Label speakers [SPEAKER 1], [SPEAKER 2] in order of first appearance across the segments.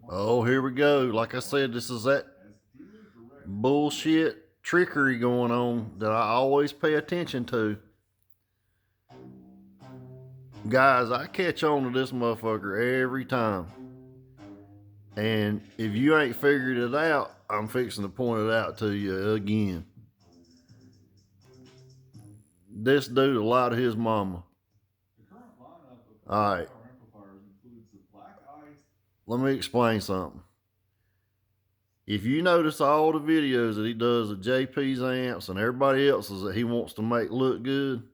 [SPEAKER 1] Oh, here we go. Like I said, this is that bullshit trickery going on that I always pay attention to. Guys, I catch on to this motherfucker every time. And if you ain't figured it out, I'm fixing to point it out to you again. This dude lied to his mama. All right. Let me explain something. If you notice all the videos that he does of JP's amps and everybody else's that he wants to make look good,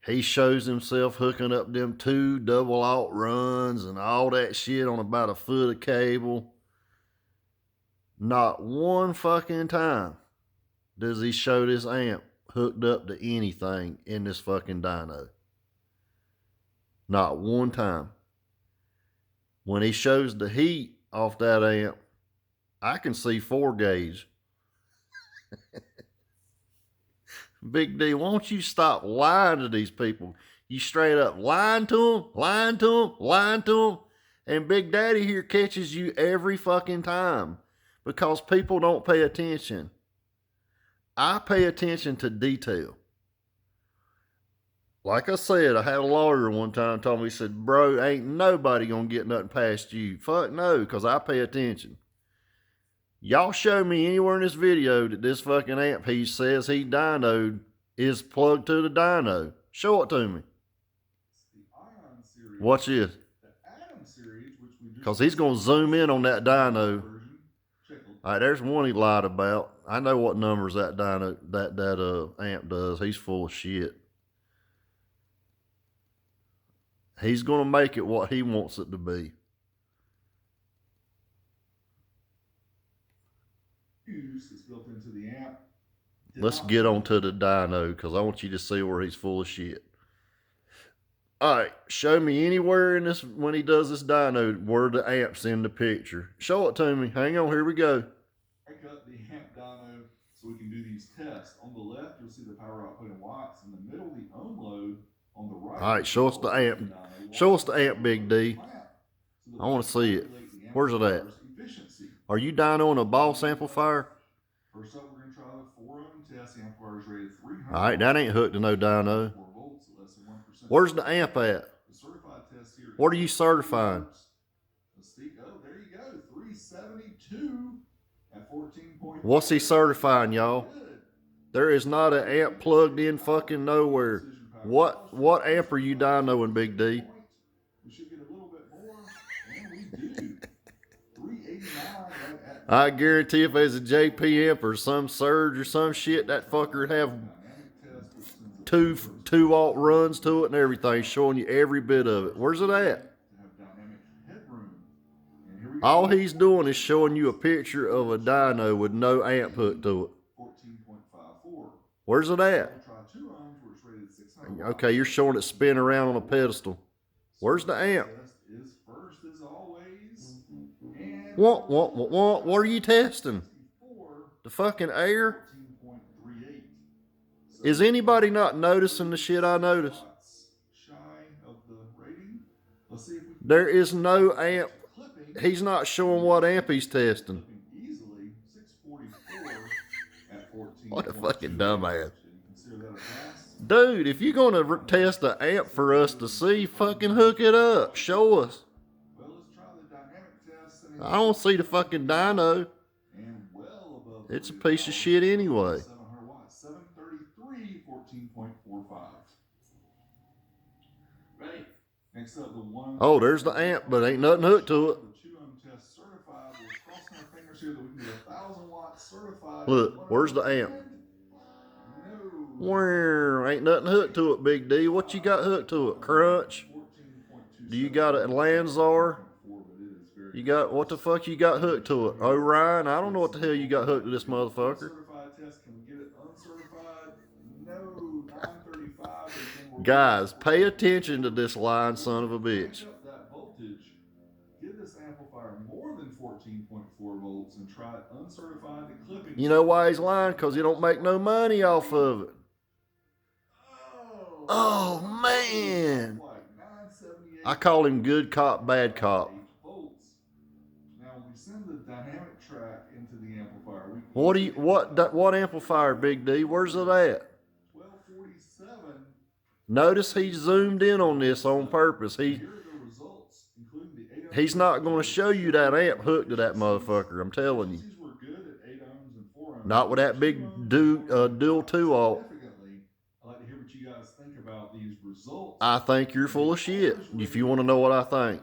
[SPEAKER 1] he shows himself hooking up them 2 double alt runs and all that shit on about a foot of cable. Not one fucking time does he show this amp hooked up to anything in this fucking dyno. Not one time. When he shows the heat off that amp, I can see 4 gauge. Big D, won't you stop lying to these people? You straight up lying to them, lying to them, lying to them. And Big Daddy here catches you every fucking time because people don't pay attention. I pay attention to detail. Like I said, I had a lawyer one time told me, he said, bro, ain't nobody gonna get nothing past you. Fuck no, because I pay attention. Y'all show me anywhere in this video that this fucking amp he says he dynoed is plugged to the dyno. Show it to me. Watch this. Because he's going to zoom in on that dyno. All right, there's one he lied about. I know what numbers that dyno, that amp does. He's full of shit. He's going to make it what he wants it to be. Is built into the amp. Let's get on to the dyno because I want you to see where he's full of shit. All right, show me anywhere in this when he does this dyno where the amp's in the picture. Show it to me. Hang on, here we go. Break up the amp dyno so we can do these tests. On the left, you'll see the power output in watts. In the middle, the ohm load. On the right. All right, show us the amp. Show us the amp, Big D. I want to see it. Where's it at? Are you dynoing a Boss amplifier? First up, we're going to try the 4-ohm test. The amplifier is rated 300. All right, that ain't hooked to no dyno. Where's the amp at? What are you certifying? Oh, there you go, 372 at 14.5. What's he certifying, y'all? There is not an amp plugged in fucking nowhere. What amp are you dynoing, Big D? We should get a little bit more, and we do. 389 I guarantee if there's a JP amp or some surge or some shit, that fucker would have two alt runs to it and everything, showing you every bit of it. Where's it at? All he's doing is showing you a picture of a dyno with no amp hooked to it. Where's it at? Okay, you're showing it spin around on a pedestal. Where's the amp? What are you testing? The fucking air? Is anybody not noticing the shit I notice? There is no amp. He's not showing what amp he's testing. What a fucking dumbass. Dude, if you're going to test an amp for us to see, fucking hook it up. Show us. I don't see the fucking dyno. It's a piece of shit anyway. 733, 14.45. Right. Next up, the 1. Oh, there's the amp, but ain't nothing hooked to it. Look, where's the amp? Where ain't nothing hooked to it, Big D. What you got hooked to it? Crunch? Do you got a Lanzar? You got, what the fuck you got hooked to it? Orion? I don't know what the hell you got hooked to this motherfucker. Guys, pay attention to this lying son of a bitch. Give this amplifier more than 14.4 volts and try it uncertified to clipping. You know why he's lying? Because he don't make no money off of it. Oh man. I call him good cop, bad cop.
[SPEAKER 2] Now, when we send the dynamic track into the amplifier,
[SPEAKER 1] What amplifier, Big D? Where's it at?
[SPEAKER 2] 1247.
[SPEAKER 1] Notice he zoomed in on this on purpose. He's not going to show you that amp hooked to that motherfucker. I'm telling you. Not with that big dual 2-aught.
[SPEAKER 2] I'd like to hear what you guys think about these results.
[SPEAKER 1] I think you're full of shit. If you want to know what I think.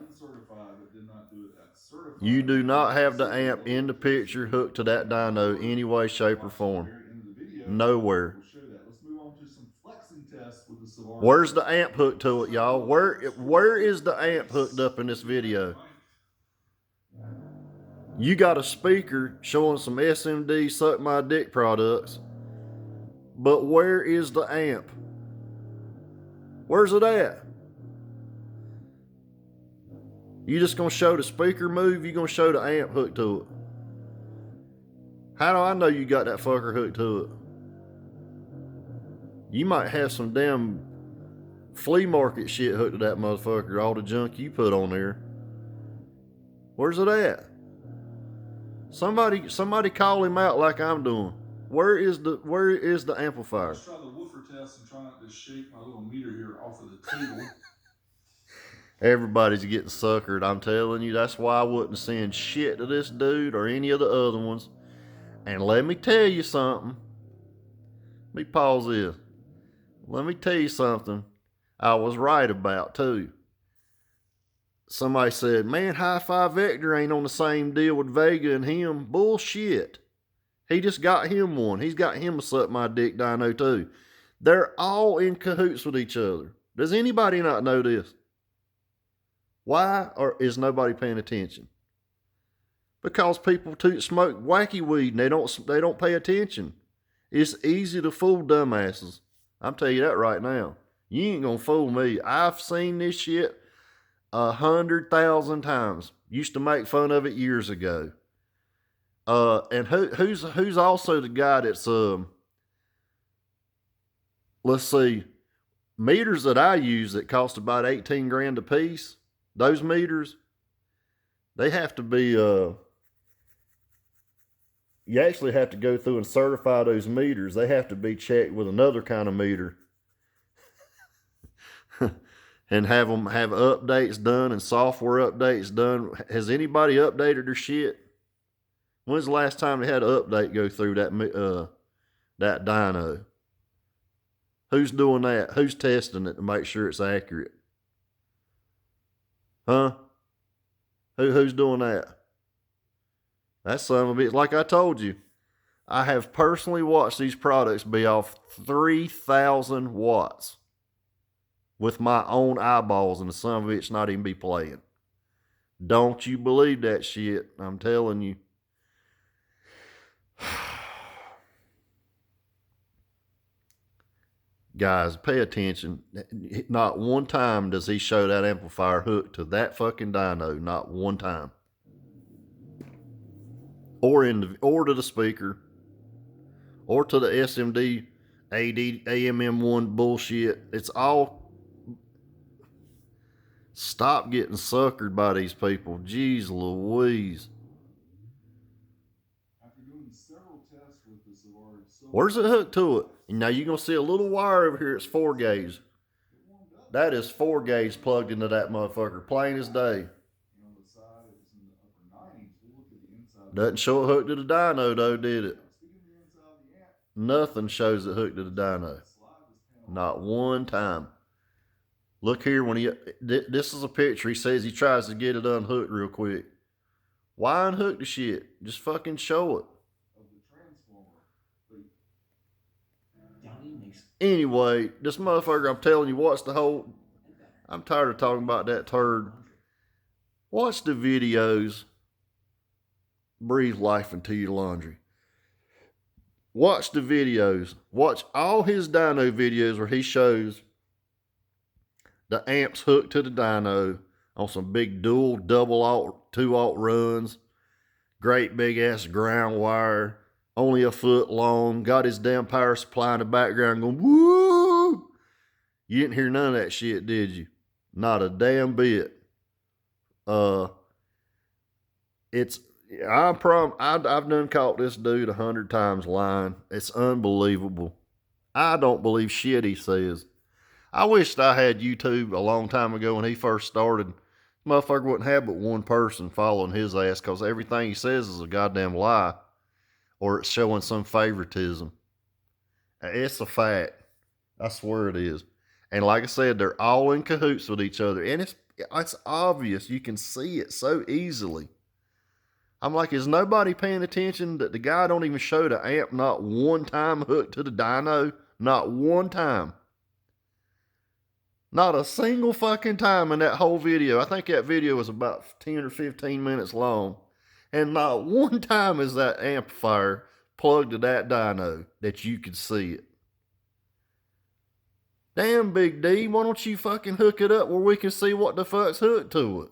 [SPEAKER 1] You do not have the amp in the picture hooked to that dyno any way, shape, or form. Nowhere. Where's the amp hooked to it, y'all? Where is the amp hooked up in this video? You got a speaker showing some SMD Suck My Dick products, but where is the amp? Where's it at? You just gonna show the speaker move? You gonna show the amp hooked to it? How do I know you got that fucker hooked to it? You might have some damn flea market shit hooked to that motherfucker, all the junk you put on there. Where's it at? Somebody call him out like I'm doing. Where is the amplifier?
[SPEAKER 2] Let's try the woofer test and try not to shake my little meter here off of the table.
[SPEAKER 1] Everybody's getting suckered. I'm telling you, that's why I wouldn't send shit to this dude or any of the other ones. And let me tell you something. Let me pause this. Let me tell you something I was right about too. Somebody said, man, Hi-Fi Vector ain't on the same deal with Vega and him. Bullshit. He just got him one. He's got him a Suck My Dick dyno too. They're all in cahoots with each other. Does anybody not know this? Why or is nobody paying attention? Because people smoke wacky weed and they don't pay attention. It's easy to fool dumbasses. I'm telling you that right now. You ain't gonna fool me. I've seen this shit 100,000 times. Used to make fun of it years ago. And who's also the guy that's let's see, meters that I use that cost about 18 grand a piece. Those meters, they have to be you actually have to go through and certify those meters. They have to be checked with another kind of meter. And have them have updates done and software updates done. Has anybody updated their shit? When's the last time they had an update go through that dyno? Who's doing that? Who's testing it to make sure it's accurate? Huh? Who's doing that? That son of a bitch. Like I told you, I have personally watched these products be off 3,000 watts with my own eyeballs, and the son of a bitch not even be playing. Don't you believe that shit? I'm telling you. Guys, pay attention. Not one time does he show that amplifier hooked to that fucking dyno. Not one time. Or to the speaker. Or to the SMD AMM1 bullshit. It's all. Stop getting suckered by these people. Jeez Louise. Where's it hooked to it? And now you're going to see a little wire over here. It's 4 gauge. That is 4 gauge plugged into that motherfucker. Plain as day. Doesn't show it hooked to the dyno though, did it? Nothing shows it hooked to the dyno. Not one time. Look here, this is a picture. He says he tries to get it unhooked real quick. Why unhook the shit? Just fucking show it. Anyway, this motherfucker, I'm telling you, watch the whole. I'm tired of talking about that turd. Watch the videos. Breathe life into your laundry. Watch the videos. Watch all his dyno videos where he shows the amps hooked to the dyno on some big dual, double alt, 2-aught runs. Great big ass ground wire. Only a foot long. Got his damn power supply in the background going, woo! You didn't hear none of that shit, did you? Not a damn bit. I've done caught this dude 100 times lying. It's unbelievable. I don't believe shit he says. I wished I had YouTube a long time ago when he first started. Motherfucker wouldn't have but one person following his ass because everything he says is a goddamn lie or it's showing some favoritism. It's a fact. I swear it is. And like I said, they're all in cahoots with each other. And it's obvious. You can see it so easily. I'm like, is nobody paying attention that the guy don't even show the amp not one time hooked to the dyno? Not one time. Not a single fucking time in that whole video. I think that video was about 10 or 15 minutes long. And not one time is that amplifier plugged to that dyno that you could see it. Damn, Big D, why don't you fucking hook it up where we can see what the fuck's hooked to it?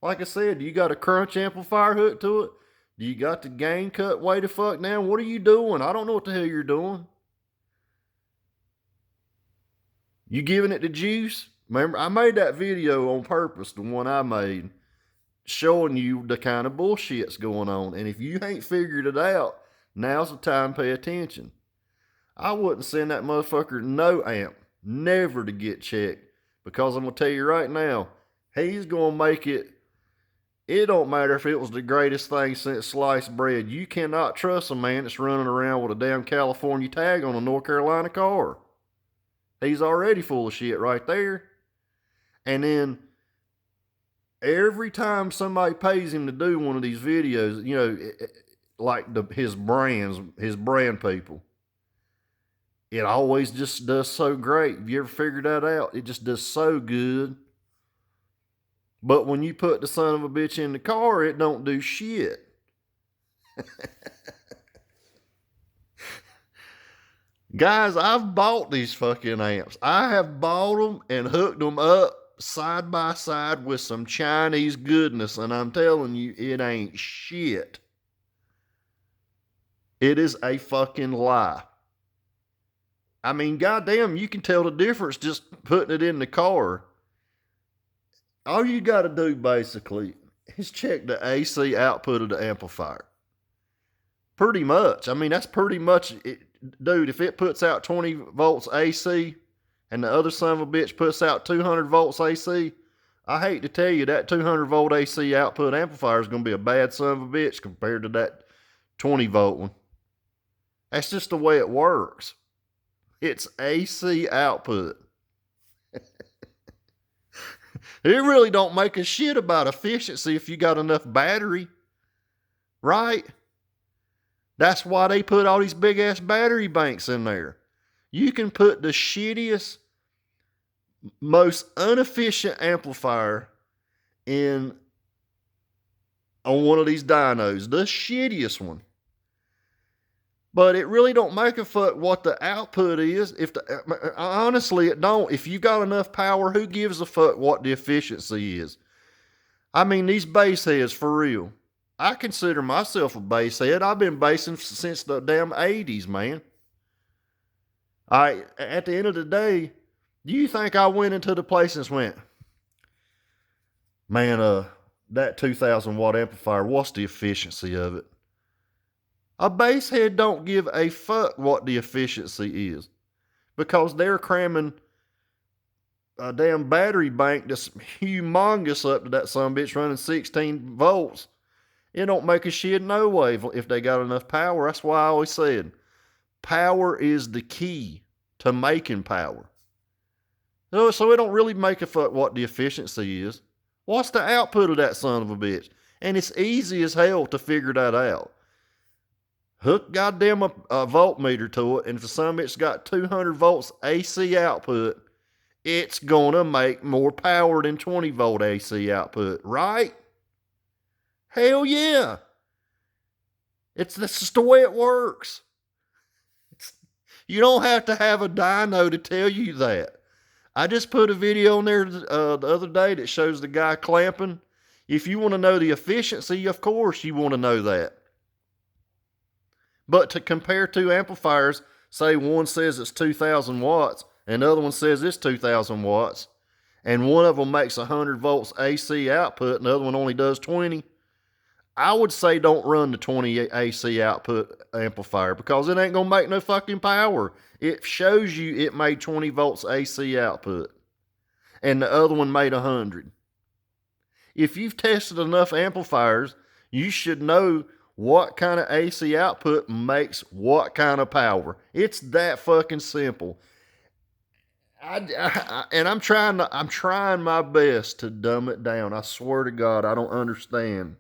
[SPEAKER 1] Like I said, you got a crunch amplifier hooked to it? Do you got the gain cut way the fuck down? What are you doing? I don't know what the hell you're doing. You giving it the juice? Remember, I made that video on purpose, the one I made, showing you the kind of bullshit's going on. And if you ain't figured it out, now's the time to pay attention. I wouldn't send that motherfucker no amp, never to get checked. Because I'm going to tell you right now, he's going to make it. It don't matter if it was the greatest thing since sliced bread. You cannot trust a man that's running around with a damn California tag on a North Carolina car. He's already full of shit right there. And then every time somebody pays him to do one of these videos, you know, like his brand people, it always just does so great. Have you ever figured that out? It just does so good. But when you put the son of a bitch in the car, it don't do shit. Guys, I've bought these fucking amps. I have bought them and hooked them up side by side with some Chinese goodness, and I'm telling you, it ain't shit. It is a fucking lie. I mean, goddamn, you can tell the difference just putting it in the car. All you got to do, basically, is check the AC output of the amplifier. Pretty much. I mean, that's pretty much it. Dude, if it puts out 20 volts AC and the other son of a bitch puts out 200 volts AC, I hate to tell you that 200 volt AC output amplifier is going to be a bad son of a bitch compared to that 20 volt one. That's just the way it works. It's AC output. It really don't make a shit about efficiency if you got enough battery, right? That's why they put all these big ass battery banks in there. You can put the shittiest, most inefficient amplifier on one of these dynos, the shittiest one. But it really don't make a fuck what the output is. Honestly, it don't. If you got enough power, who gives a fuck what the efficiency is? I mean, these bass heads, for real. I consider myself a bass head. I've been bassing since the damn 80s, man. At the end of the day, do you think I went into the place and went, man, that 2,000 watt amplifier, what's the efficiency of it? A bass head don't give a fuck what the efficiency is because they're cramming a damn battery bank that's humongous up to that sumbitch running 16 volts. It don't make a shit no way if they got enough power. That's why I always said, power is the key to making power. So it don't really make a fuck what the efficiency is. What's the output of that son of a bitch? And it's easy as hell to figure that out. Hook goddamn a voltmeter to it, and if the son of a bitch's got 200 volts AC output, it's gonna make more power than 20 volt AC output, right? Hell yeah. That's just the way it works. You don't have to have a dyno to tell you that. I just put a video on there the other day that shows the guy clamping. If you want to know the efficiency, of course you want to know that. But to compare two amplifiers, say one says it's 2,000 watts and the other one says it's 2,000 watts, and one of them makes 100 volts AC output and the other one only does 20, I would say don't run the 20 AC output amplifier because it ain't going to make no fucking power. It shows you it made 20 volts AC output and the other one made 100. If you've tested enough amplifiers, you should know what kind of AC output makes what kind of power. It's that fucking simple. And I'm trying my best to dumb it down. I swear to God, I don't understand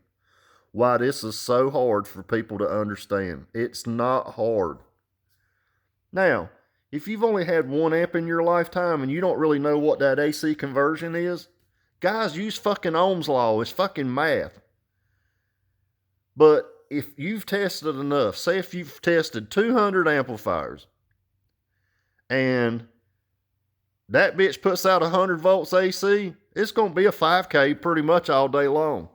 [SPEAKER 1] why this is so hard for people to understand. It's not hard. Now, if you've only had 1 amp in your lifetime and you don't really know what that AC conversion is, guys, use fucking Ohm's law. It's fucking math. But if you've tested enough, say if you've tested 200 amplifiers and that bitch puts out 100 volts AC, it's going to be a 5K pretty much all day long.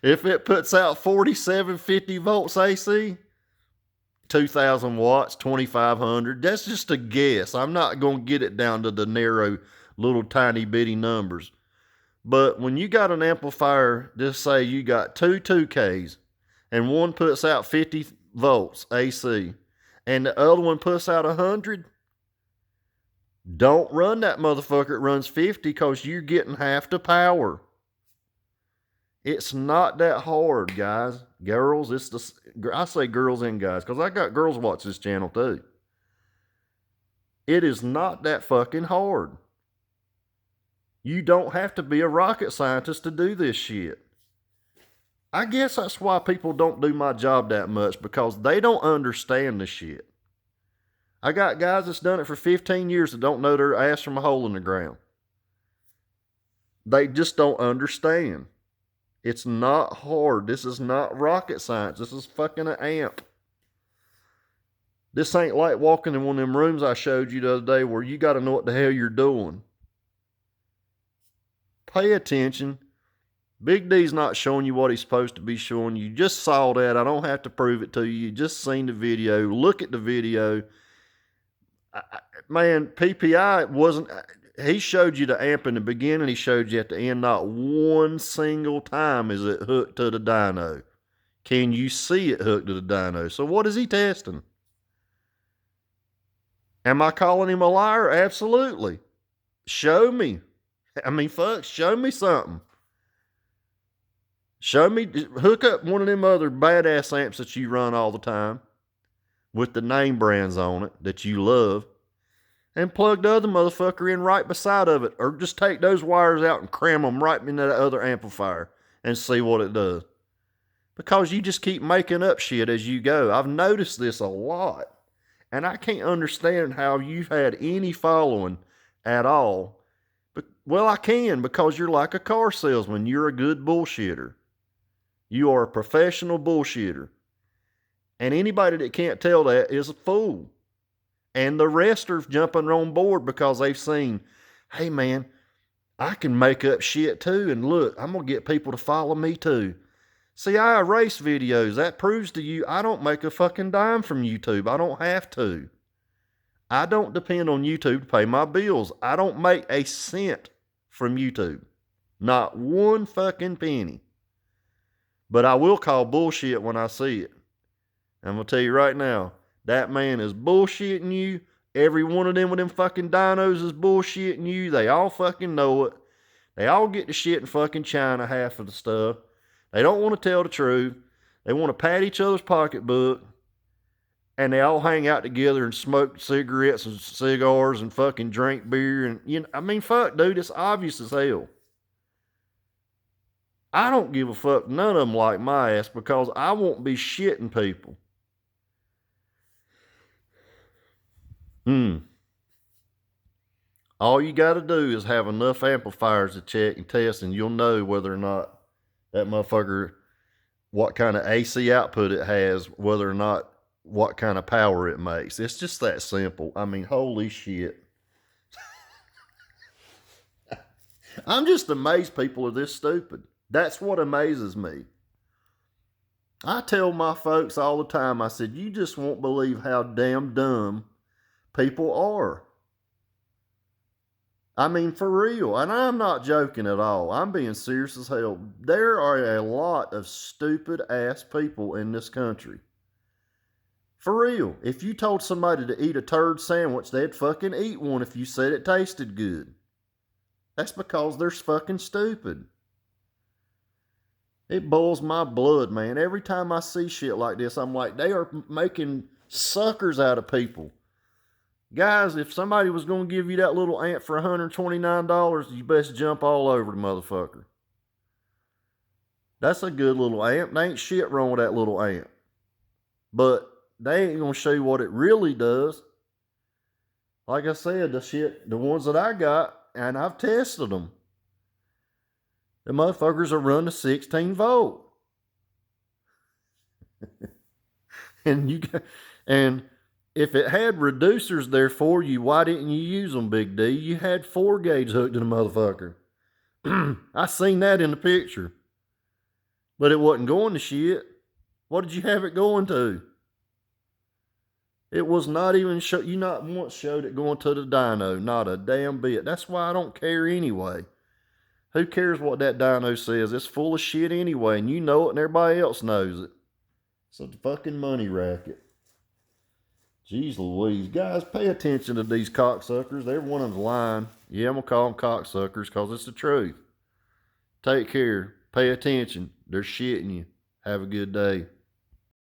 [SPEAKER 1] If it puts out 4750 volts AC, 2,000 watts, 2,500, that's just a guess. I'm not going to get it down to the narrow little tiny bitty numbers. But when you got an amplifier, just say you got two 2Ks and one puts out 50 volts AC and the other one puts out 100, don't run that motherfucker. It runs 50 because you're getting half the power. It's not that hard, guys. Girls, I say girls and guys because I got girls watch this channel too. It is not that fucking hard. You don't have to be a rocket scientist to do this shit. I guess that's why people don't do my job that much, because they don't understand the shit. I got guys that's done it for 15 years that don't know their ass from a hole in the ground. They just don't understand. It's not hard. This is not rocket science. This is fucking an amp. This ain't like walking in one of them rooms I showed you the other day where you got to know what the hell you're doing. Pay attention. Big D's not showing you what he's supposed to be showing you. You just saw that. I don't have to prove it to you. You just seen the video. Look at the video. Man, PPI wasn't... He showed you the amp in the beginning. He showed you at the end. Not one single time is it hooked to the dyno. Can you see it hooked to the dyno? So what is he testing? Am I calling him a liar? Absolutely. Show me. I mean, fuck, show me something. Show me, hook up one of them other badass amps that you run all the time with the name brands on it that you love, and plug the other motherfucker in right beside of it, or just take those wires out and cram them right into that other amplifier and see what it does. Because you just keep making up shit as you go. I've noticed this a lot, and I can't understand how you've had any following at all. But, well, I can, because you're like a car salesman. You're a good bullshitter. You are a professional bullshitter. And anybody that can't tell that is a fool. And the rest are jumping on board because they've seen, hey man, I can make up shit too. And look, I'm going to get people to follow me too. See, I erase videos. That proves to you I don't make a fucking dime from YouTube. I don't have to. I don't depend on YouTube to pay my bills. I don't make a cent from YouTube. Not one fucking penny. But I will call bullshit when I see it. I'm going to tell you right now, that man is bullshitting you. Every one of them with them fucking dynos is bullshitting you. They all fucking know it. They all get the shit in fucking China, half of the stuff. They don't want to tell the truth. They want to pat each other's pocketbook. And they all hang out together and smoke cigarettes and cigars and fucking drink beer. And, you know, I mean, fuck, dude, it's obvious as hell. I don't give a fuck. None of them like my ass because I won't be shitting people. All you got to do is have enough amplifiers to check and test, and you'll know whether or not that motherfucker, what kind of AC output it has, whether or not what kind of power it makes. It's just that simple. I mean, holy shit. I'm just amazed people are this stupid. That's what amazes me. I tell my folks all the time, I said, you just won't believe how damn dumb people are. I mean, for real. And I'm not joking at all. I'm being serious as hell. There are a lot of stupid ass people in this country. For real. If you told somebody to eat a turd sandwich, they'd fucking eat one if you said it tasted good. That's because they're fucking stupid. It boils my blood, man. Every time I see shit like this, I'm like, they are making suckers out of people. Guys, if somebody was going to give you that little ant for $129, you best jump all over the motherfucker. That's a good little ant. There ain't shit wrong with that little ant. But they ain't going to show you what it really does. Like I said, the ones that I got, and I've tested them, the motherfuckers are running 16 volt. And if it had reducers there for you, why didn't you use them, Big D? You had 4 gauge hooked to the motherfucker. I seen that in the picture. But it wasn't going to shit. What did you have it going to? It was not even you not once showed it going to the dyno. Not a damn bit. That's why I don't care anyway. Who cares what that dyno says? It's full of shit anyway, and you know it and everybody else knows it. It's a fucking money racket. Jeez Louise. Guys, pay attention to these cocksuckers. Every one of them's lying. Yeah, I'm going to call them cocksuckers because it's the truth. Take care. Pay attention. They're shitting you. Have a good day.